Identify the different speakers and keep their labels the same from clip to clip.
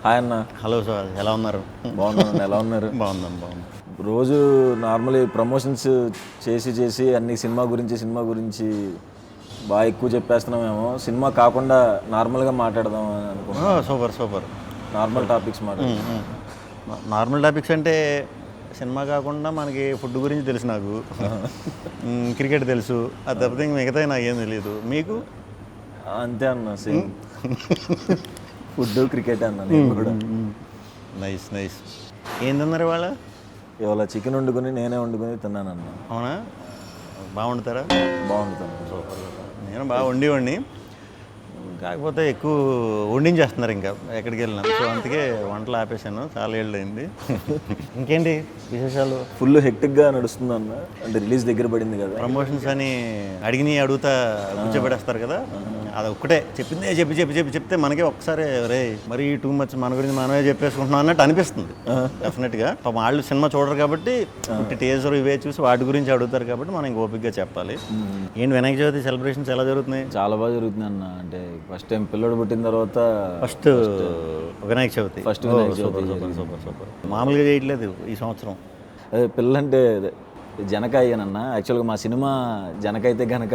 Speaker 1: Hi అన్న.
Speaker 2: Hello sir, ఎలా ఉన్నారు?
Speaker 1: బాగున్నాను. ఎలా ఉన్నారు?
Speaker 2: బాగుంది.
Speaker 1: రోజు నార్మల్లీ ప్రమోషన్స్ చేసి అన్ని సినిమా గురించి బాగా ఎక్కువ చెప్పేస్తున్నామేమో. సినిమా కాకుండా నార్మల్గా మాట్లాడదాం అని అనుకుంటున్నాను.
Speaker 2: సూపర్.
Speaker 1: నార్మల్ టాపిక్స్ మాట్లాడదాం.
Speaker 2: నార్మల్ టాపిక్స్ అంటే సినిమా కాకుండా మనకి ఫుడ్ గురించి తెలుసు, నాకు క్రికెట్ తెలుసు, అది తప్పితే ఇంక మిగతా నాకేం తెలియదు. మీకు?
Speaker 1: అంతే అన్న, సేమ్. ఫుడ్ క్రికెట్ అన్న నేను కూడా.
Speaker 2: నైస్. ఏం తిన్నారు ఇవాళ?
Speaker 1: ఇవాళ చికెన్ వండుకొని నేనే వండుకొని తిన్నానన్న.
Speaker 2: అవునా? బాగా వండుతారా?
Speaker 1: బాగుంటుంది.
Speaker 2: సూపర్. నేను బాగా వండి కాకపోతే ఎక్కువ వండించేస్తున్నారు ఇంకా ఎక్కడికి వెళ్ళినా. సో అందుకే వంటలు ఆపేశాను, చాలా ఏళ్ళు అయింది. ఇంకేంటి విశేషాలు?
Speaker 1: ఫుల్ హెక్టిక్గా నడుస్తుంది అన్న. అంటే రిలీజ్ దగ్గర పడింది కదా,
Speaker 2: ప్రమోషన్స్ అని అడుగుతా కూర్చోబెడేస్తారు కదా, అది ఒక్కటే చెప్పి చెప్తే మనకి ఒక్కసారి రే మరీ టూ మచ్, మన గురించి మనమే చెప్పేసుకుంటున్నాం అన్నట్టు అనిపిస్తుంది. డెఫినెట్గా పాపం వాళ్ళు సినిమా చూడరు కాబట్టి టేజర్ ఇవే చూసి వాటి గురించి అడుగుతారు కాబట్టి మనం ఇంక ఓపికగా చెప్పాలి. ఏంటి వినాయక చవితి సెలబ్రేషన్స్ ఎలా జరుగుతున్నాయి?
Speaker 1: చాలా బాగా జరుగుతుంది అన్న. అంటే ఫస్ట్ టైం పిల్లడు పుట్టిన తర్వాత
Speaker 2: ఫస్ట్ వినాయక చవితి. సూపర్. మామూలుగా చేయట్లేదు ఈ సంవత్సరం.
Speaker 1: అదే పిల్లంటే జనక అయ్యానన్న. యాక్చువల్గా మా సినిమా జనక అయితే కనుక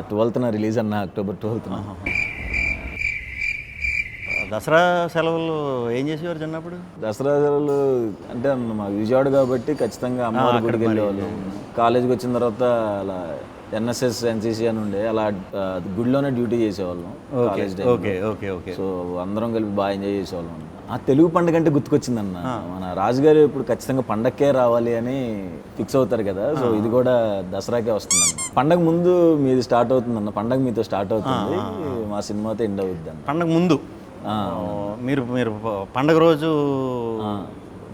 Speaker 1: 12th రిలీజ్ అన్న, October 12th.
Speaker 2: దసరా సెలవులు ఏం చేసేవారు చిన్నప్పుడు?
Speaker 1: దసరా సెలవులు అంటే మా విజయవాడ కాబట్టి ఖచ్చితంగా అమ్మవారి గుడికి వెళ్ళేవాళ్ళు. కాలేజీకి వచ్చిన తర్వాత అలా NSS NCC అని ఉండే, అలా గుడిలోనే డ్యూటీ చేసేవాళ్ళం కాలేజ్ టైం.
Speaker 2: ఓకే.
Speaker 1: సో అందరం కలిపి బాగా ఎంజాయ్ చేసేవాళ్ళం. ఆ తెలుగు పండుగ అంటే గుర్తుకొచ్చిందన్న. మన రాజుగారు ఇప్పుడు ఖచ్చితంగా పండగకే రావాలి అని ఫిక్స్ అవుతారు కదా. సో ఇది కూడా దసరాకే వస్తుందన్న. పండగ ముందు మీది స్టార్ట్ అవుతుందన్న. పండగ మీతో స్టార్ట్ అవుతుంది, మా సినిమాతో ఎండ్ అవుద్ది అన్న.
Speaker 2: పండగ ముందు మీరు పండగ రోజు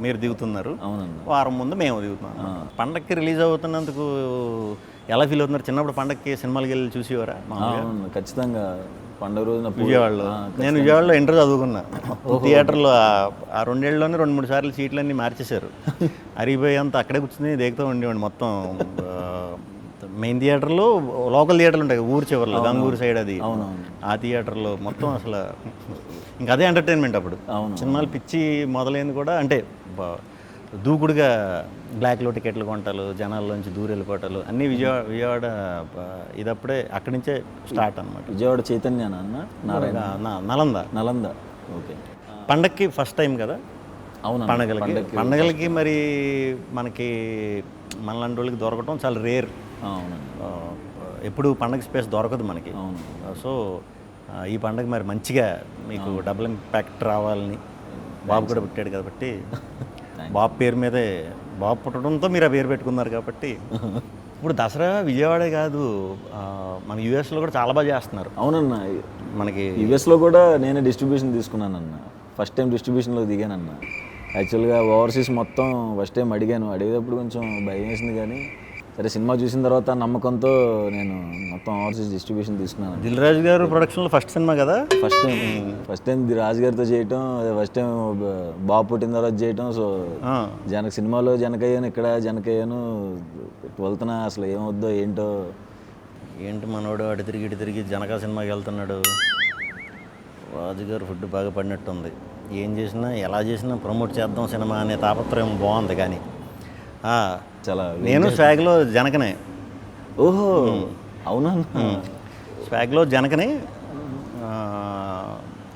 Speaker 2: మీరు దిగుతున్నారు.
Speaker 1: అవునన్న.
Speaker 2: వారం ముందు మేము దిగుతున్నాం. పండగకి రిలీజ్ అవుతున్నందుకు ఎలా ఫీల్ అవుతున్నారు? చిన్నప్పుడు పండగకి సినిమాలకి వెళ్ళి చూసేవారా?
Speaker 1: ఖచ్చితంగా పండుగ రోజున
Speaker 2: విజయవాడలో. నేను విజయవాడలో ఇంటర్ చదువుకున్నా. థియేటర్లో ఆ 2 ఏళ్ళలోనే 2-3 సార్లు సీట్లన్నీ మార్చేశారు. అరిగిపోయి అంతా అక్కడే కూర్చుని దేగుతూ ఉండేవాడిని. మొత్తం మెయిన్ థియేటర్లో, లోకల్ థియేటర్లు ఉంటాయి ఊరు చివరిలో, గంగూరు సైడ్, అది ఆ థియేటర్లో మొత్తం అసలు ఇంకా అదే ఎంటర్టైన్మెంట్ అప్పుడు. సినిమాలు పిచ్చి మొదలైంది కూడా అంటే దూకుడుగా బ్లాక్లో టికెట్లు కొంటాలు, జనాల్లోంచి దూరం వెళ్ళిపోవటాలు అన్నీ విజయవాడ ఇదప్పుడే అక్కడి నుంచే స్టార్ట్ అనమాట.
Speaker 1: విజయవాడ చైతన్య అన్న, నలంద. ఓకే.
Speaker 2: పండగకి ఫస్ట్ టైం కదా.
Speaker 1: అవును.
Speaker 2: పండగలకి మరి మనకి మనలాంటి వాళ్ళకి దొరకటం చాలా రేర్. ఎప్పుడు పండగ స్పేస్ దొరకదు మనకి. సో ఈ పండగ మరి మంచిగా మీకు డబుల్ ఇంపాక్ట్ రావాలని బాబు కూడా పుట్టాడు కాబట్టి, బాబు పేరు మీదే, బాబు పుట్టడంతో మీరు ఆ పేరు పెట్టుకున్నారు కాబట్టి. ఇప్పుడు దసరా విజయవాడే కాదు, మన యూఎస్లో కూడా చాలా బాగా చేస్తున్నారు.
Speaker 1: అవునన్న.
Speaker 2: మనకి
Speaker 1: యూఎస్లో కూడా నేనే డిస్ట్రిబ్యూషన్ తీసుకున్నానన్న. ఫస్ట్ టైం డిస్ట్రిబ్యూషన్లో దిగానన్న. యాక్చువల్గా ఓవర్సీస్ మొత్తం ఫస్ట్ టైం అడిగేటప్పుడు కొంచెం భయం వేసింది, కానీ సరే సినిమా చూసిన తర్వాత నమ్మకంతో నేను మొత్తం ఓవర్సీస్ డిస్ట్రిబ్యూషన్ తీసుకున్నాను.
Speaker 2: దిల్ రాజు గారు ప్రొడక్షన్లో ఫస్ట్ సినిమా కదా.
Speaker 1: ఫస్ట్ టైం రాజు గారితో చేయటం, ఫస్ట్ టైం బాబు పుట్టిన తర్వాత చేయటం. సో సినిమాలో జనకయ్యాను, ఇక్కడ జనకయ్యాను. 12th అసలు ఏమవుద్దో
Speaker 2: ఏంటి మనోడు అటు తిరిగి జనక సినిమాకి వెళ్తున్నాడు. రాజుగారు ఫుడ్ బాగా పడినట్టుంది. ఏం చేసినా ఎలా చేసినా ప్రమోట్ చేద్దాం సినిమా అనే తాపత్రయం బాగుంది. కానీ
Speaker 1: చాలా
Speaker 2: నేను స్వాగ్లో జనకనే.
Speaker 1: ఓహో, అవునా?
Speaker 2: స్వాగ్లో జనకనే,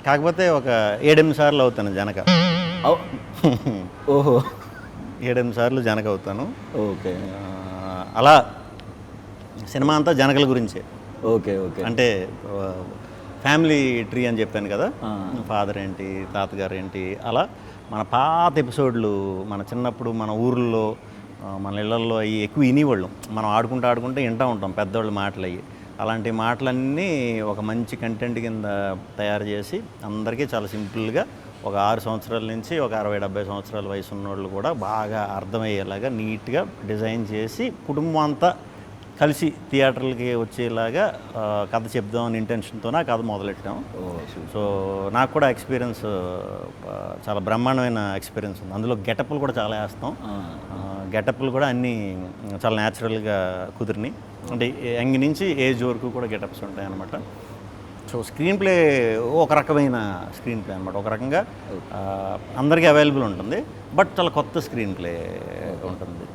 Speaker 2: కాకపోతే ఒక 7-8 సార్లు అవుతాను జనక.
Speaker 1: ఓహో,
Speaker 2: 7-8 సార్లు జనక అవుతాను.
Speaker 1: ఓకే.
Speaker 2: అలా సినిమా అంతా జనకల గురించే.
Speaker 1: ఓకే.
Speaker 2: అంటే ఫ్యామిలీ ట్రీ అని చెప్పాను కదా, ఫాదర్ ఏంటి, తాతగారు ఏంటి, అలా మన పాత ఎపిసోడ్లు, మన చిన్నప్పుడు మన ఊర్లో, మన ఇళ్లల్లో అవి ఎక్కువ వినేవాళ్ళం. మనం ఆడుకుంటూ వింటూ ఉంటాం పెద్దవాళ్ళ మాటలు. అవి అలాంటి మాటలన్నీ ఒక మంచి కంటెంట్ కింద తయారు చేసి అందరికీ చాలా సింపుల్గా ఒక 6 సంవత్సరాల నుంచి ఒక 60-70 సంవత్సరాల వయసు ఉన్నోళ్ళు కూడా బాగా అర్థమయ్యేలాగా నీట్గా డిజైన్ చేసి కుటుంబం అంతా కలిసి థియేటర్లకి వచ్చేలాగా కథ చెప్దామని ఇంటెన్షన్తో ఆ కథ మొదలెట్టాం. సో నాకు కూడా ఎక్స్పీరియన్స్, చాలా బ్రహ్మాండమైన ఎక్స్పీరియన్స్ ఉంది. అందులో గెటప్లు కూడా చాలా వేస్తాం. గెటప్లు కూడా అన్నీ చాలా న్యాచురల్గా కుదిరినాయి. అంటే యంగ్ నుంచి ఏజ్ వరకు కూడా గెటప్స్ ఉంటాయి అన్నమాట. సో స్క్రీన్ ప్లే ఒక రకమైన స్క్రీన్ ప్లే అనమాట, ఒక రకంగా అందరికీ అవైలబుల్ ఉంటుంది, బట్ చాలా కొత్త స్క్రీన్ ప్లే ఉంటుంది.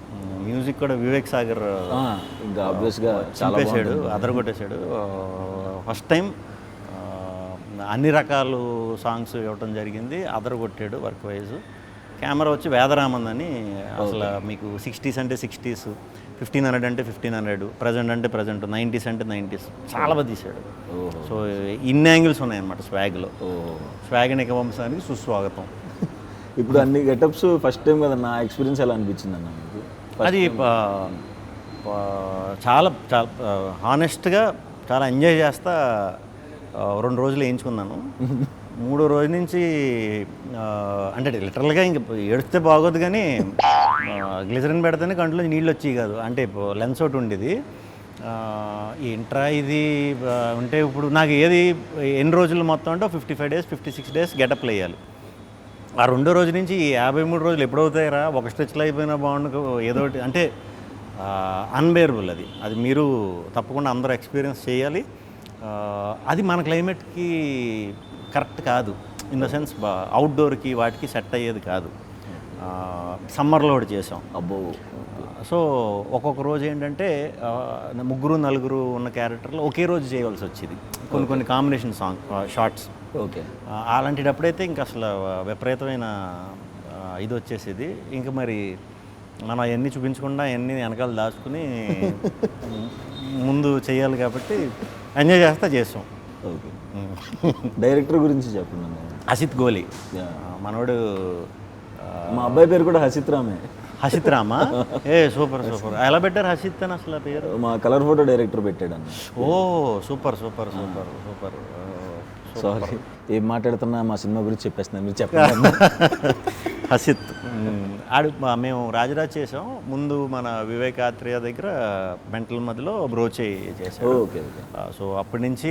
Speaker 2: మ్యూజిక్ కూడా వివేక్ సాగర్
Speaker 1: ఇంకా ఆబ్వియస్గా
Speaker 2: చంపేశాడు, అదరగొట్టేశాడు. ఫస్ట్ టైం అన్ని రకాలు సాంగ్స్ ఇవ్వటం జరిగింది, అదరగొట్టాడు వర్క్ వైజ్. కెమెరా వచ్చి వేదరామన్ అని, అసలు మీకు 60s అంటే 60s, 1500 అంటే 1500, ప్రజెంట్ అంటే ప్రజెంట్, 90s అంటే 90s చాలా బాగా తీశాడు. సో ఇన్ని యాంగిల్స్ ఉన్నాయన్నమాట స్వాగ్లో. స్వాగ్ వంశానికి సుస్వాగతం.
Speaker 1: ఇప్పుడు అన్ని గెటప్స్ ఫస్ట్ టైం కదా, నా ఎక్స్పీరియన్స్ ఎలా అనిపించింది అన్న మీకు?
Speaker 2: అది చాలా చాలా హానెస్ట్గా చాలా ఎంజాయ్ చేస్తా 2 రోజులు వేయించుకున్నాను. 3వ రోజు నుంచి అంటే లిటరల్గా ఇంక ఏడిస్తే బాగోదు, కానీ గ్లిజరిన్ పెడితేనే కంట్లో నీళ్ళు వచ్చేవి కాదు. అంటే లెన్స్ ఒకటి ఉండేది, ఏంట్రా ఇది ఉంటే ఇప్పుడు నాకు ఏది ఎన్ని రోజులు మొత్తం అంటే 55 days 56 days గెటప్లు వేయాలి. ఆ 2వ రోజు నుంచి 53 రోజులు ఎప్పుడవుతాయిరా, ఒక స్ట్రెచ్లో అయిపోయినా బాగుండు ఏదో ఒకటి, అంటే అన్బేరబుల్. అది మీరు తప్పకుండా అందరూ ఎక్స్పీరియన్స్ చేయాలి. అది మన క్లైమేట్కి కరెక్ట్ కాదు, ఇన్ ద సెన్స్ అవుట్డోర్కి వాటికి సెట్ అయ్యేది కాదు. సమ్మర్లో ఒకటి చేసాం.
Speaker 1: అబ్బో.
Speaker 2: సో ఒక్కొక్క రోజు ఏంటంటే 3-4 ఉన్న క్యారెక్టర్లు ఒకే రోజు చేయవలసి వచ్చేది, కొన్ని కాంబినేషన్ షార్ట్స్.
Speaker 1: ఓకే.
Speaker 2: అలాంటిటప్పుడైతే ఇంకా అసలు విపరీతమైన ఇది వచ్చేసేది. ఇంకా మరి మనం అవన్నీ చూపించకుండా అవన్నీ వెనకాల దాచుకుని ముందు చేయాలి కాబట్టి ఎంజాయ్ చేసాం.
Speaker 1: ఓకే. డైరెక్టర్ గురించి చెప్పండి.
Speaker 2: హసిత్ గోలి మనోడు.
Speaker 1: మా అబ్బాయి పేరు కూడా హసిత్ రామే.
Speaker 2: హసిత్ రామా? సూపర్. ఎలా పెట్టారు హసిత్ అని అసలు పేరు?
Speaker 1: మా కలర్ ఫోటో డైరెక్టర్ పెట్టాడు అన్న.
Speaker 2: ఓ సూపర్.
Speaker 1: సారీ, ఏం మాట్లాడుతున్నా మా సినిమా గురించి చెప్పేస్తున్నాను, మీరు చెప్పండి.
Speaker 2: హసిత్ మేము రాజరాజ్ చేసాం ముందు, మన వివేకాత్రేయ దగ్గర మెంటల్ మధ్యలో బ్రోచే చేసాం.
Speaker 1: ఓకే.
Speaker 2: సో అప్పటి నుంచి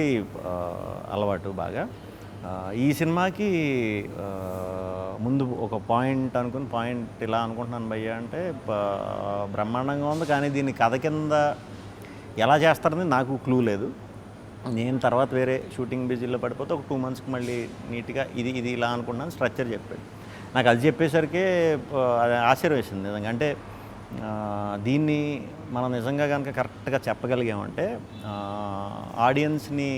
Speaker 2: అలవాటు బాగా. ఈ సినిమాకి ముందు ఒక పాయింట్ ఇలా అనుకుంటున్నాను భయ్య అంటే, బ్రహ్మాండంగా ఉంది, కానీ దీన్ని కథ కింద ఎలా చేస్తారని నాకు క్లూ లేదు. నేను తర్వాత వేరే షూటింగ్ బిజీలో పడిపోతే ఒక 2 monthsకి మళ్ళీ నీట్గా ఇది ఇలా అనుకుంటున్నాను, స్ట్రక్చర్ చెప్పాడు. నాకు అది చెప్పేసరికి అది ఆశ్చర్యం వేసింది నిజంగా. అంటే దీన్ని మనం నిజంగా కనుక కరెక్ట్గా చెప్పగలిగామంటే ఆడియన్స్ని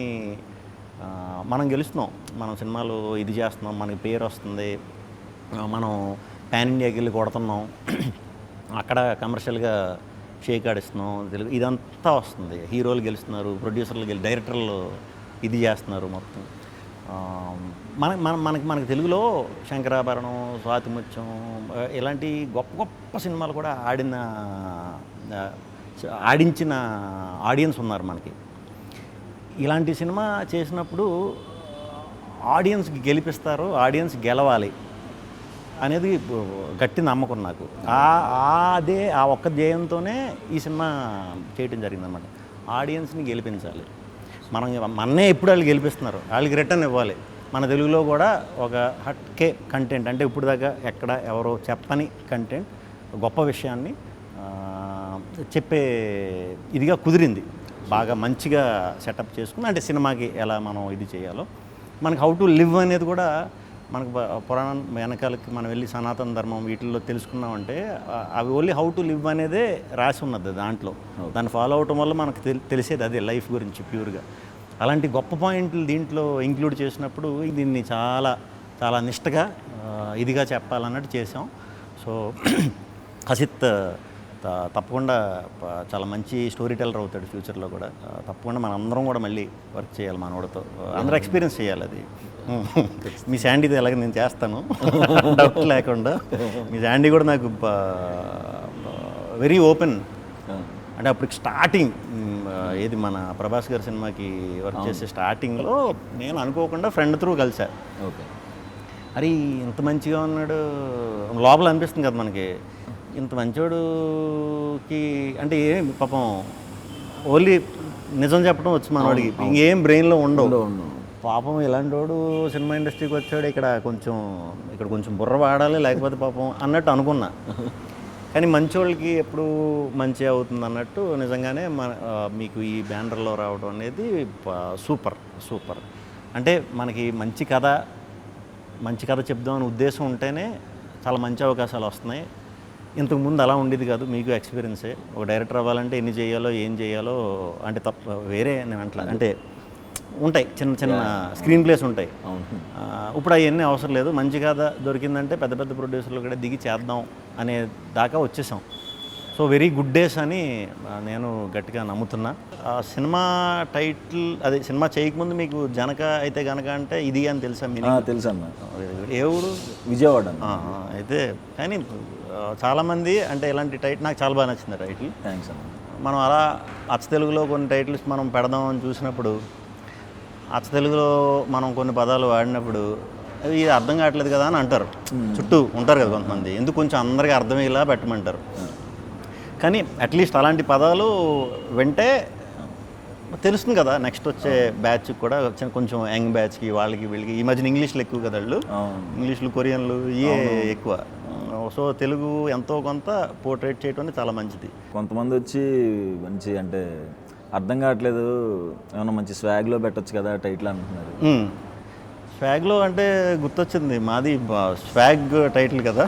Speaker 2: మనం గెలుస్తున్నాం. మనం సినిమాలు ఇది చేస్తున్నాం, మనకి పేరు వస్తుంది, మనం పాన్ ఇండియాకి వెళ్ళి కొడుతున్నాం, అక్కడ కమర్షియల్గా షేక్ ఆడిస్తున్నాం, తెలుగు ఇదంతా వస్తుంది. హీరోలు గెలుస్తున్నారు, ప్రొడ్యూసర్లు డైరెక్టర్లు ఇది చేస్తున్నారు మొత్తం. మనకి తెలుగులో శంకరాభరణం, స్వాతిముత్యం ఇలాంటి గొప్ప సినిమాలు కూడా ఆడించిన ఆడియన్స్ ఉన్నారు మనకి. ఇలాంటి సినిమా చేసినప్పుడు ఆడియన్స్కి గెలిపిస్తారు, ఆడియన్స్ గెలవాలి అనేది గట్టి నమ్మకం నాకు. అదే ఆ ఒక్క ధ్యేయంతోనే ఈ సినిమా చేయటం జరిగిందనమాట. ఆడియన్స్ని గెలిపించాలి. మన్నే ఎప్పుడు వాళ్ళు గెలిపిస్తున్నారు, వాళ్ళకి రిటర్న్ ఇవ్వాలి. మన తెలుగులో కూడా ఒక హట్కే కంటెంట్, అంటే ఇప్పుడు దాకా ఎక్కడ ఎవరో చెప్పని కంటెంట్, గొప్ప విషయాన్ని చెప్పే ఇదిగా కుదిరింది. బాగా మంచిగా సెటప్ చేసుకుని, అంటే సినిమాకి ఎలా మనం ఇది చేయాలో, మనకి హౌ టు లివ్ అనేది కూడా మనకు పురాణం వెనకాలకి మనం వెళ్ళి సనాతన ధర్మం వీటిల్లో తెలుసుకున్నామంటే అవి ఓన్లీ హౌ టు లివ్ అనేదే రాసి ఉన్నది దాంట్లో. దాన్ని ఫాలో అవటం వల్ల మనకు తెలిసేది అదే లైఫ్ గురించి ప్యూర్గా. అలాంటి గొప్ప పాయింట్లు దీంట్లో ఇంక్లూడ్ చేసినప్పుడు దీన్ని చాలా చాలా నిష్టగా ఇదిగా చెప్పాలన్నట్టు చేసాం. సో హసిత్ తప్పకుండా చాలా మంచి స్టోరీ టెల్లర్ అవుతాడు ఫ్యూచర్లో కూడా. తప్పకుండా మన అందరం కూడా మళ్ళీ వర్క్ చేయాలి మనోడితో, అందరూ ఎక్స్పీరియన్స్ చేయాలి అది. మీ శాండీతో ఎలాగ నేను చేస్తాను డౌట్ లేకుండా. మీ శాండీ కూడా నాకు వెరీ ఓపెన్. అంటే అప్పటికి స్టార్టింగ్ ఏది మన ప్రభాస్ గారి సినిమాకి వర్క్ చేసే స్టార్టింగ్లో నేను అనుకోకుండా ఫ్రెండ్ త్రూ కలిసా.
Speaker 1: ఓకే,
Speaker 2: అరే ఇంత మంచిగా ఉన్నాడు లోపల అనిపిస్తుంది కదా మనకి, ఇంత మంచోడుకి అంటే ఏం పాపం ఓన్లీ నిజం చెప్పడం వచ్చు మనవాడికి, ఇంకేం బ్రెయిన్లో ఉండవు. పాపం ఇలాంటి వాడు సినిమా ఇండస్ట్రీకి వచ్చాడు, ఇక్కడ కొంచెం బుర్ర వాడాలి లేకపోతే పాపం అన్నట్టు అనుకున్నా. కానీ మంచోళ్ళకి ఎప్పుడు మంచి అవుతుంది అన్నట్టు నిజంగానే మీకు ఈ బ్యానర్లో రావడం అనేది సూపర్. అంటే మనకి మంచి కథ చెప్దామనే ఉద్దేశం ఉంటేనే చాలా మంచి అవకాశాలు వస్తున్నాయి. ఇంతకుముందు అలా ఉండేది కాదు. మీకు ఎక్స్పీరియన్సే. ఒక డైరెక్టర్ అవ్వాలంటే ఎన్ని చేయాలో ఏం చేయాలో అంటే వేరే నేను అంటలా అంటే ఉంటాయి, చిన్న చిన్న స్క్రీన్ ప్లేస్ ఉంటాయి. ఇప్పుడు అవన్నీ అవసరం లేదు. మంచి కథ దొరికిందంటే పెద్ద పెద్ద ప్రొడ్యూసర్లు కూడా దిగి చేద్దాం అనే దాకా వచ్చేసాం. సో వెరీ గుడ్ డేస్ అని నేను గట్టిగా నమ్ముతున్నా. సినిమా టైటిల్ అదే సినిమా చేయకముందు మీకు జనక అయితే గనక అంటే ఇది అని తెలుసా?
Speaker 1: తెలుసు అన్న.
Speaker 2: ఏ ఊరు?
Speaker 1: విజయవాడ.
Speaker 2: అయితే కానీ చాలామంది అంటే ఇలాంటి టైటిల్ నాకు చాలా బాగా నచ్చింది టైటిల్.
Speaker 1: థ్యాంక్స్ అన్న.
Speaker 2: మనం అలా అచ్చ తెలుగులో కొన్ని టైటిల్స్ మనం పెడదాం అని చూసినప్పుడు అచ్చ తెలుగులో మనం కొన్ని పదాలు వాడినప్పుడు ఇది అర్థం కావట్లేదు కదా అని అంటారు. చుట్టూ ఉంటారు కదా కొంతమంది, ఎందుకు కొంచెం అందరికీ అర్థమయ్యేలా పెట్టమంటారు. కానీ అట్లీస్ట్ అలాంటి పదాలు వింటే తెలుస్తుంది కదా నెక్స్ట్ వచ్చే బ్యాచ్కి కూడా, కొంచెం యంగ్ బ్యాచ్కి వాళ్ళకి వీళ్ళకి. ఈ మధ్యన ఇంగ్లీష్లు ఎక్కువ కదా వాళ్ళు, ఇంగ్లీష్లు కొరియన్లు ఇవే ఎక్కువ. సో తెలుగు ఎంతో కొంత పోర్ట్రేట్ చేయడం చాలా మంచిది.
Speaker 1: కొంతమంది వచ్చి మంచి అంటే అర్థం కావట్లేదు, ఏమన్నా మంచి స్వాగ్లో పెట్టచ్చు కదా టైటిల్ అంటున్నారు.
Speaker 2: స్వాగ్లో అంటే గుర్తొచ్చింది, మాది స్వాగ్ టైటిల్ కదా.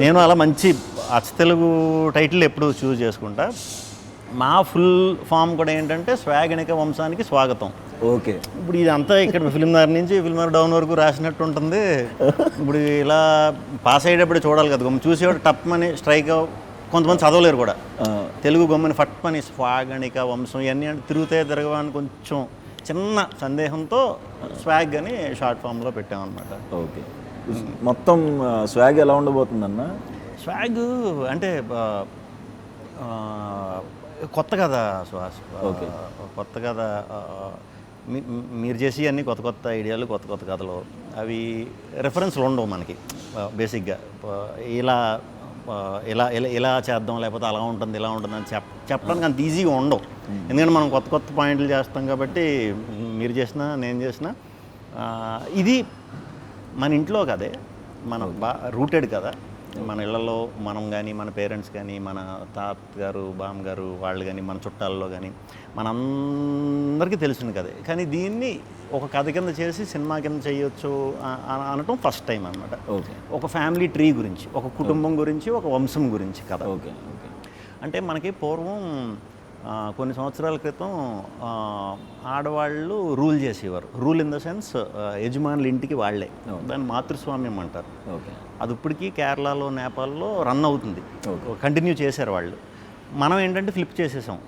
Speaker 2: నేను అలా మంచి అచ్చ తెలుగు టైటిల్ ఎప్పుడు చూస్ చేసుకుంటా. మా ఫుల్ ఫామ్ కూడా ఏంటంటే స్వాగనిక వంశానికి స్వాగతం.
Speaker 1: ఓకే.
Speaker 2: ఇప్పుడు ఇదంతా ఇక్కడ ఫిల్మ్నగర్ నుంచి ఫిల్మ్నగర్ డౌన్ వరకు రాసినట్టు ఉంటుంది. ఇప్పుడు ఇలా పాస్ అయ్యేటప్పుడు చూడాలి కదా, చూసేవాడు టప్ అని స్ట్రైక్. కొంతమంది చదవలేరు కూడా తెలుగు గమ్మని ఫట్మని స్వాగనిక వంశం ఇవన్నీ అంటే తిరగవని కొంచెం చిన్న సందేహంతో స్వాగ్ అని షార్ట్ ఫామ్లో పెట్టామన్నమాట.
Speaker 1: ఓకే. మొత్తం స్వాగ్ ఎలా ఉండబోతుందన్న?
Speaker 2: స్వాగ్ అంటే కొత్త కదా సుహాస్.
Speaker 1: ఓకే.
Speaker 2: కొత్త కథ మీరు చేసి అన్ని కొత్త కొత్త ఐడియాలు, కొత్త కొత్త కథలు, అవి రెఫరెన్స్లు ఉండవు మనకి బేసిక్గా. ఇలా ఇలా ఇలా ఇలా చేద్దాం లేకపోతే అలా ఉంటుంది ఇలా ఉంటుంది అని చెప్పడానికి అంత ఈజీగా ఉండవు. ఎందుకంటే మనం కొత్త కొత్త పాయింట్లు చేస్తాం కాబట్టి, మీరు చేసినా నేను చేసినా ఇది మన ఇంట్లో కదే, మన రూటెడ్ కదా. మన ఇళ్లలో మనం కానీ, మన పేరెంట్స్ కానీ, మన తాతగారు బామ్మగారు వాళ్ళు కానీ, మన చుట్టాల్లో కానీ మనందరికీ తెలిసిన కదే. కానీ దీన్ని ఒక కథ కింద చేసి సినిమా కింద చేయొచ్చు అనటం ఫస్ట్ టైం అనమాట.
Speaker 1: ఓకే.
Speaker 2: ఒక ఫ్యామిలీ ట్రీ గురించి, ఒక కుటుంబం గురించి, ఒక వంశం గురించి కథ.
Speaker 1: ఓకే. ఓకే.
Speaker 2: అంటే మనకి పూర్వం కొన్ని సంవత్సరాల క్రితం ఆడవాళ్ళు రూల్ చేసేవారు. రూల్ ఇన్ ద సెన్స్ యజమానుల ఇంటికి వాళ్ళే, దాన్ని మాతృస్వామ్యం అంటారు.
Speaker 1: ఓకే.
Speaker 2: అది ఇప్పటికీ కేరళలో, నేపాల్లో రన్ అవుతుంది, కంటిన్యూ చేశారు వాళ్ళు. మనం ఏంటంటే ఫ్లిప్ చేసేసాం.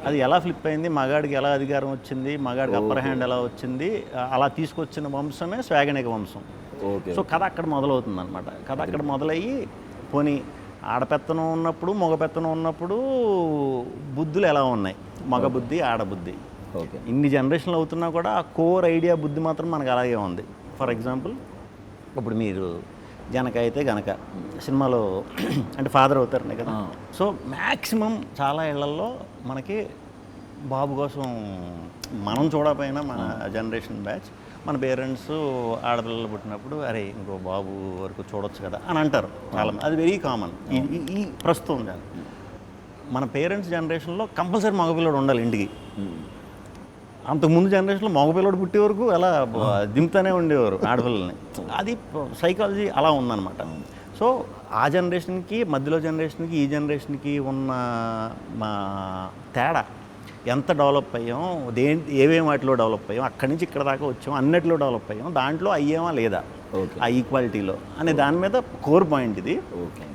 Speaker 2: అది ఎలా ఫ్లిప్ అయింది, మగాడికి ఎలా అధికారం వచ్చింది, మగాడికి అప్పర్ హ్యాండ్ ఎలా వచ్చింది, అలా తీసుకొచ్చిన వంశమే స్వాగనిక వంశం. సో కథ అక్కడ మొదలవుతుంది అనమాట. కథ అక్కడ మొదలయ్యి పోనీ ఆడపెత్తనం ఉన్నప్పుడు మగపెత్తనం ఉన్నప్పుడు బుద్ధులు ఎలా ఉన్నాయి, మగ బుద్ధి ఆడబుద్ధి.
Speaker 1: ఓకే.
Speaker 2: ఇన్ని జనరేషన్లు అవుతున్నా కూడా ఆ కోర్ ఐడియా బుద్ధి మాత్రం మనకు అలాగే ఉంది. ఫర్ ఎగ్జాంపుల్ ఇప్పుడు మీరు జనక అయితే గనక సినిమాలో అంటే ఫాదర్ అవుతారనే కదా. సో మ్యాక్సిమం చాలా ఇళ్లలో మనకి బాబు కోసం మనం చూడకపోయినా మన జనరేషన్ బ్యాచ్, మన పేరెంట్స్ ఆడపిల్లలు పుట్టినప్పుడు అరే ఇంకో బాబు వరకు చూడొచ్చు కదా అని అంటారు చాలా. అది వెరీ కామన్ ఈ ప్రస్తుతం. మన పేరెంట్స్ జనరేషన్లో కంపల్సరీ మగపిల్లడు ఉండాలి ఇంటికి. అంతకుముందు జనరేషన్లో మగపిల్లడు పుట్టే వరకు అలా దింపుతూనే ఉండేవారు ఆడపిల్లల్ని. అది సైకాలజీ అలా ఉందన్నమాట. సో ఆ జనరేషన్కి, మధ్యలో జనరేషన్కి, ఈ జనరేషన్కి ఉన్న మా తేడా, ఎంత డెవలప్ అయ్యాం, ఏమేమి వాటిలో డెవలప్ అయ్యాం, అక్కడి నుంచి ఇక్కడ దాకా వచ్చాం, అన్నిటిలో డెవలప్ అయ్యాం, దాంట్లో అయ్యామా లేదా ఆ ఈక్వాలిటీలో అనే దాని మీద కోర్ పాయింట్ ఇది.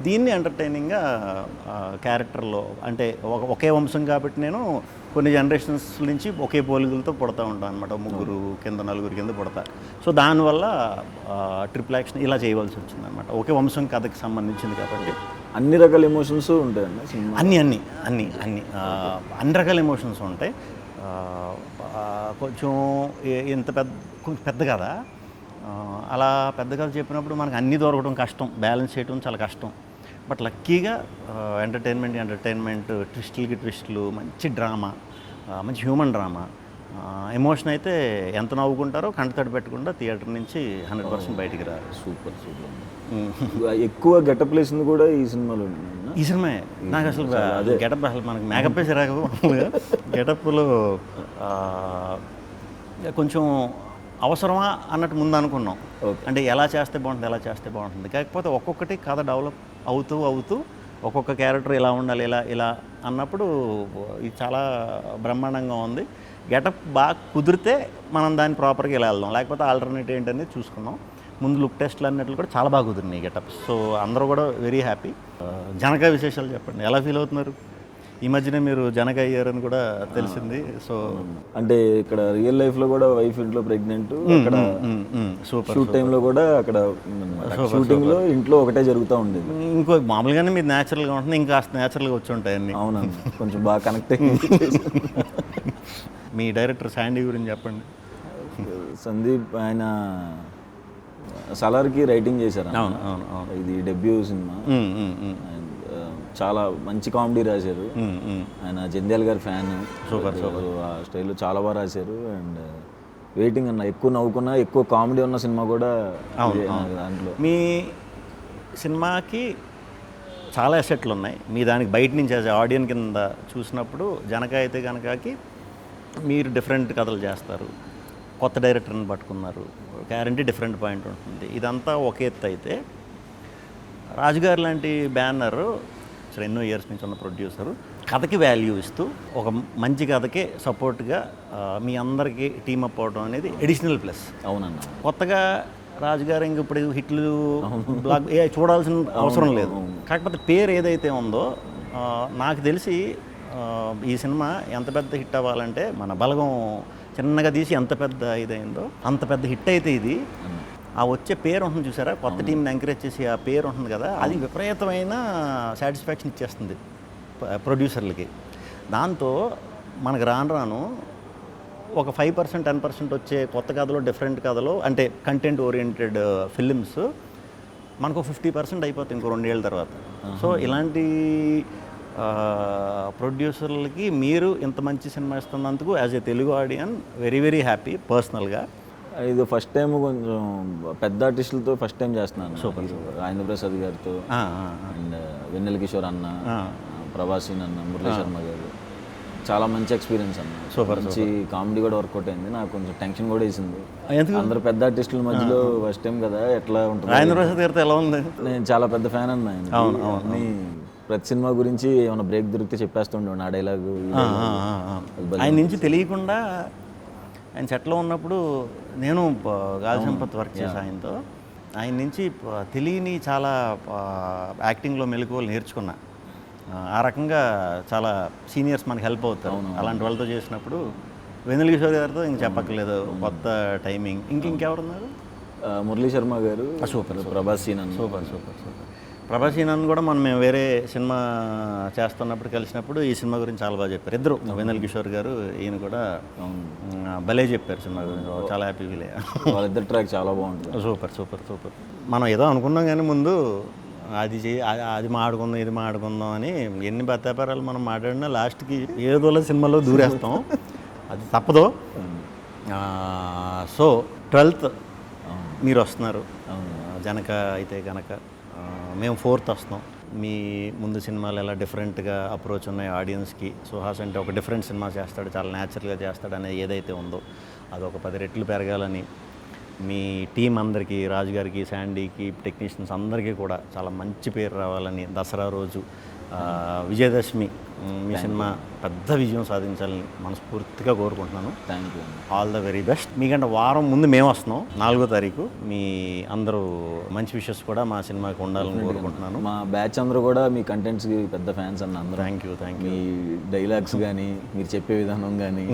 Speaker 2: దీన్ని ఎంటర్టైనింగ్గా క్యారెక్టర్లో అంటే ఒకే వంశం కాబట్టి నేను కొన్ని జనరేషన్స్ నుంచి ఒకే పోలికలతో పుడతా ఉంటాను అనమాట. ముగ్గురు కింద నలుగురు కింద పుడతా. సో దానివల్ల ట్రిపుల్ యాక్షన్ ఇలా చేయవలసి వచ్చింది అనమాట. ఒకే వంశం కథకి సంబంధించింది కాబట్టి
Speaker 1: అన్ని రకాల ఎమోషన్స్ ఉంటాయండి.
Speaker 2: అన్ని రకాల ఎమోషన్స్ ఉంటాయి. కొంచెం కొంచెం పెద్ద కదా, అలా పెద్ద కథ చెప్పినప్పుడు మనకు అన్నీ దొరకడం కష్టం, బ్యాలెన్స్ చేయడం చాలా కష్టం. బట్ లక్కీగా ఎంటర్టైన్మెంట్ ట్విస్టులు, మంచి డ్రామా, మంచి హ్యూమన్ డ్రామా, ఎమోషన్ అయితే ఎంత నవ్వుకుంటారో కంటతడి పెట్టకుండా థియేటర్ నుంచి 100% బయటికి రారు.
Speaker 1: సూపర్. ఎక్కువ గెటప్ వేసింది కూడా ఈ సినిమాలో.
Speaker 2: ఈ సినిమా నాకు అసలు గెటప్ అసలు మనకి మేకప్ వేసి రాక గెటప్లో కొంచెం అవసరమా అన్నట్టు ముందు అనుకున్నాం.
Speaker 1: Okay.
Speaker 2: అంటే ఎలా చేస్తే బాగుంటుంది కాకపోతే ఒక్కొక్కటి కథ డెవలప్ అవుతూ ఒక్కొక్క క్యారెక్టర్ ఇలా ఉండాలి ఇలా అన్నప్పుడు ఇది చాలా బ్రహ్మాండంగా ఉంది. గెటప్ బాగా కుదిరితే మనం దాన్ని ప్రాపర్గా ఇలా వెళ్దాం, లేకపోతే ఆల్టర్నేటివ్ ఏంటనేది చూసుకుందాం. ముందు లుక్ టెస్ట్లు అన్నట్లు కూడా చాలా బాగా కుదిరినాయి గెటప్. సో అందరూ కూడా వెరీ హ్యాపీ. జనక విశేషాలు చెప్పండి, ఎలా ఫీల్ అవుతున్నారు? ఈ మధ్యనే మీరు జనక అయ్యారని కూడా తెలిసింది. సో
Speaker 1: అంటే ఇక్కడ రియల్ లైఫ్లో కూడా వైఫ్ ఇంట్లో ప్రెగ్నెంట్, అక్కడ
Speaker 2: సూపర్.
Speaker 1: షూట్ టైంలో కూడా అక్కడ షూటింగ్లో ఇంట్లో ఒకటే జరుగుతూ ఉండేది.
Speaker 2: ఇంకో మామూలుగానే మీరు న్యాచురల్గా ఉంటుంది, ఇంకా న్యాచురల్గా వచ్చి ఉంటాయి అన్నీ.
Speaker 1: అవునండి, కొంచెం బాగా కనెక్ట్ అయ్యి.
Speaker 2: మీ డైరెక్టర్ శాండీ గురించి చెప్పండి.
Speaker 1: సందీప్ ఆయన సలార్కి రైటింగ్ చేశారు.
Speaker 2: అవును.
Speaker 1: ఇది డెబ్యూ సినిమా. చాలా మంచి కామెడీ రాశారు. ఆయన జంధ్యాల గారి ఫ్యాన్.
Speaker 2: సూపర్.
Speaker 1: ఆ స్టైల్లో చాలా బాగా రాశారు. అండ్ వెయిటింగ్ అన్న, ఎక్కువ నవ్వుకున్నా ఎక్కువ కామెడీ ఉన్న సినిమా కూడా దాంట్లో.
Speaker 2: మీ సినిమాకి చాలా ఎసెట్లు ఉన్నాయి. మీ దానికి బయట నుంచి యాజ్ ఆడియన్స్ కింద చూసినప్పుడు జనక అయితే కనుకకి మీరు డిఫరెంట్ కథలు చేస్తారు, కొత్త డైరెక్టర్ని పట్టుకున్నారు, గ్యారంటీ డిఫరెంట్ పాయింట్ ఉంటుంది. ఇదంతా ఒక ఎత్తు అయితే రాజుగారు లాంటి బ్యానర్ అసలు ఎన్నో ఇయర్స్ నుంచి ఉన్న ప్రొడ్యూసరు కథకి వాల్యూ ఇస్తూ ఒక మంచి కథకే సపోర్ట్గా మీ అందరికీ టీమప్ అవడం అనేది ఎడిషనల్ ప్లస్.
Speaker 1: అవునన్నా,
Speaker 2: కొత్తగా రాజుగారు ఇంక ఇప్పుడు హిట్లు బ్లాక్ చూడాల్సిన అవసరం లేదు. కాకపోతే పేరు ఏదైతే ఉందో నాకు తెలిసి ఈ సినిమా ఎంత పెద్ద హిట్ అవ్వాలంటే మన బలగం చిన్నగా తీసి ఎంత పెద్ద ఇదైందో అంత పెద్ద హిట్ అయితే ఇది. ఆ వచ్చే పేరు ఉంటుంది చూసారా, కొత్త టీంని ఎంకరేజ్ చేసి ఆ పేరు ఉంటుంది కదా, అది విపరీతమైన సాటిస్ఫాక్షన్ ఇచ్చేస్తుంది ప్రొడ్యూసర్లకి. దాంతో మనకు రాను ఒక 5% 10% వచ్చే కొత్త కథలో డిఫరెంట్ కథలో అంటే కంటెంట్ ఓరియంటెడ్ ఫిలిమ్స్ మనకు 50% అయిపోతుంది ఇంకో 2 ఏళ్ళ తర్వాత. సో ఇలాంటి ప్రొడ్యూసర్లకి మీరు ఇంత మంచి సినిమా ఇస్తున్నందుకు as a Telugu audience very very happy పర్సనల్గా.
Speaker 1: ఇది ఫస్ట్ టైం కొంచెం పెద్ద ఆర్టిస్టులతో ఫస్ట్ టైం చేస్తున్నాను. సూపర్. రాజేంద్ర ప్రసాద్ గారితో అండ్ వెన్నెల కిషోర్ అన్న, ప్రభాసీన్ అన్న, మురళీ శర్మ గారు, చాలా మంచి ఎక్స్పీరియన్స్ అన్న. సూపర్. మంచి కామెడీ కూడా వర్కౌట్ అయింది. నాకు కొంచెం టెన్షన్ కూడా వేసింది, అందరు పెద్ద ఆర్టిస్టుల మధ్యలో ఫస్ట్ టైం కదా, ఎట్లా ఉంటుంది.
Speaker 2: రాజేంద్ర ప్రసాద్ గారితో ఎలా ఉంది?
Speaker 1: నేను చాలా పెద్ద ఫ్యాన్ అన్న ఆయన. ప్రతి సినిమా గురించి ఏమైనా బ్రేక్ దొరికితే చెప్పేస్తుండే ఆ డైలాగు.
Speaker 2: ఆయన నుంచి తెలియకుండా ఆయన సెట్లో ఉన్నప్పుడు నేను గాలి సంపత్ వర్క్ చేసి ఆయనతో, ఆయన నుంచి తెలియని చాలా యాక్టింగ్లో మెలకువలు నేర్చుకున్నా. ఆ రకంగా చాలా సీనియర్స్ మనకి హెల్ప్ అవుతారు. అలాంటి వాళ్ళతో చేసినప్పుడు వెన్నెల కిషోర్ గారితో ఇంక చెప్పక్కర్లేదు, కొత్త టైమింగ్. ఇంకెవరున్నారు?
Speaker 1: మురళీ శర్మ గారు. సూపర్. ప్రభాసీన్ అన్న. సూపర్.
Speaker 2: ప్రభాసీన్ అన్న కూడా మనం మేము వేరే సినిమా చేస్తున్నప్పుడు కలిసినప్పుడు ఈ సినిమా గురించి చాలా బాగా చెప్పారు ఇద్దరు, వెన్నెల కిషోర్ గారు ఈయన కూడా భలే చెప్పారు సినిమా గురించి. చాలా హ్యాపీ ఫీల్ అయ్యా.
Speaker 1: వాళ్ళిద్దరు ట్రాక్ చాలా బాగుంటుంది.
Speaker 2: సూపర్. మనం ఏదో అనుకున్నాం కానీ ముందు అది మాడుకుందాం ఇది మాడుకుందాం అని ఎన్ని బత్తాపారాలు మనం మాట్లాడినా లాస్ట్కి ఏదోలా సినిమాలో దూరేస్తాం, అది తప్పదు. సో 12th మీరు వస్తున్నారు జనక అయితే కనుక, మేము 4th వస్తున్నాం. మీ ముందు సినిమాలు ఎలా డిఫరెంట్గా అప్రోచ్ ఉన్నాయి ఆడియన్స్కి, సుహాస్ అంటే ఒక డిఫరెంట్ సినిమా చేస్తాడు, చాలా న్యాచురల్గా చేస్తాడు అనేది ఏదైతే ఉందో అది ఒక 10 రెట్లు పెరగాలని మీ టీం అందరికీ, రాజుగారికి, శాండీకి, టెక్నీషియన్స్ అందరికీ కూడా చాలా మంచి పేరు రావాలని, దసరా రోజు విజయదశమి మీ సినిమా పెద్ద విజయం సాధించాలని మనస్ఫూర్తిగా కోరుకుంటున్నాను.
Speaker 1: Thank you.
Speaker 2: All the very best. మీకంటే వారం ముందు మేము వస్తున్నాం 4వ తారీఖు. మీ అందరూ మంచి విషెస్ కూడా మా సినిమాకి ఉండాలని కోరుకుంటున్నాను.
Speaker 1: మా బ్యాచ్ అందరూ కూడా మీ కంటెంట్స్కి పెద్ద ఫ్యాన్స్ అన్న అందరూ.
Speaker 2: Thank you.
Speaker 1: మీ డైలాగ్స్ కానీ, మీరు చెప్పే విధానం కానీ,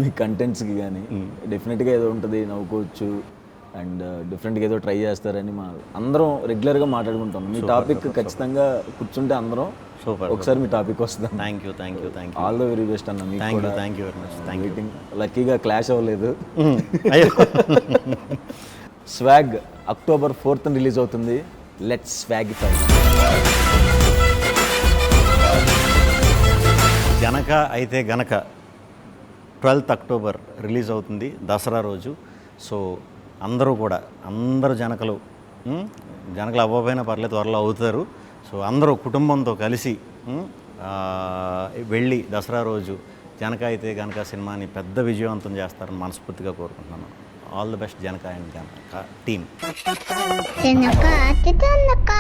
Speaker 1: మీ కంటెంట్స్కి కానీ డెఫినెట్గా ఏదో ఉంటుంది, నవ్వుకోవచ్చు అండ్ డిఫరెంట్గా ఏదో ట్రై చేస్తారని మా అందరం రెగ్యులర్గా మాట్లాడుకుంటాం. మీ టాపిక్ ఖచ్చితంగా కూర్చుంటే అందరం
Speaker 2: సూపర్
Speaker 1: ఒకసారి మీ టాపిక్ వస్తుంది.
Speaker 2: Thank you.
Speaker 1: All the very best అన్న. మీకు కూడా
Speaker 2: thank you very much.
Speaker 1: Waiting. లక్కీగా క్లాష్ అవ్వలేదు. స్వాగ్ October 4th రిలీజ్ అవుతుంది. లెట్స్ స్వాగిఫై.
Speaker 2: జనక అయితే గనక 12th October రిలీజ్ అవుతుంది, దసరా రోజు. సో అందరూ కూడా, అందరు జనకలు అవ్వకపోయినా పర్లేదు, త్వరలో అవుతారు. సో అందరూ కుటుంబంతో కలిసి వెళ్ళి దసరా రోజు జనక అయితే గనక సినిమాని పెద్ద విజయవంతం చేస్తారని మనస్ఫూర్తిగా కోరుకుంటున్నాను. All the best Janaka and team.
Speaker 3: Janaka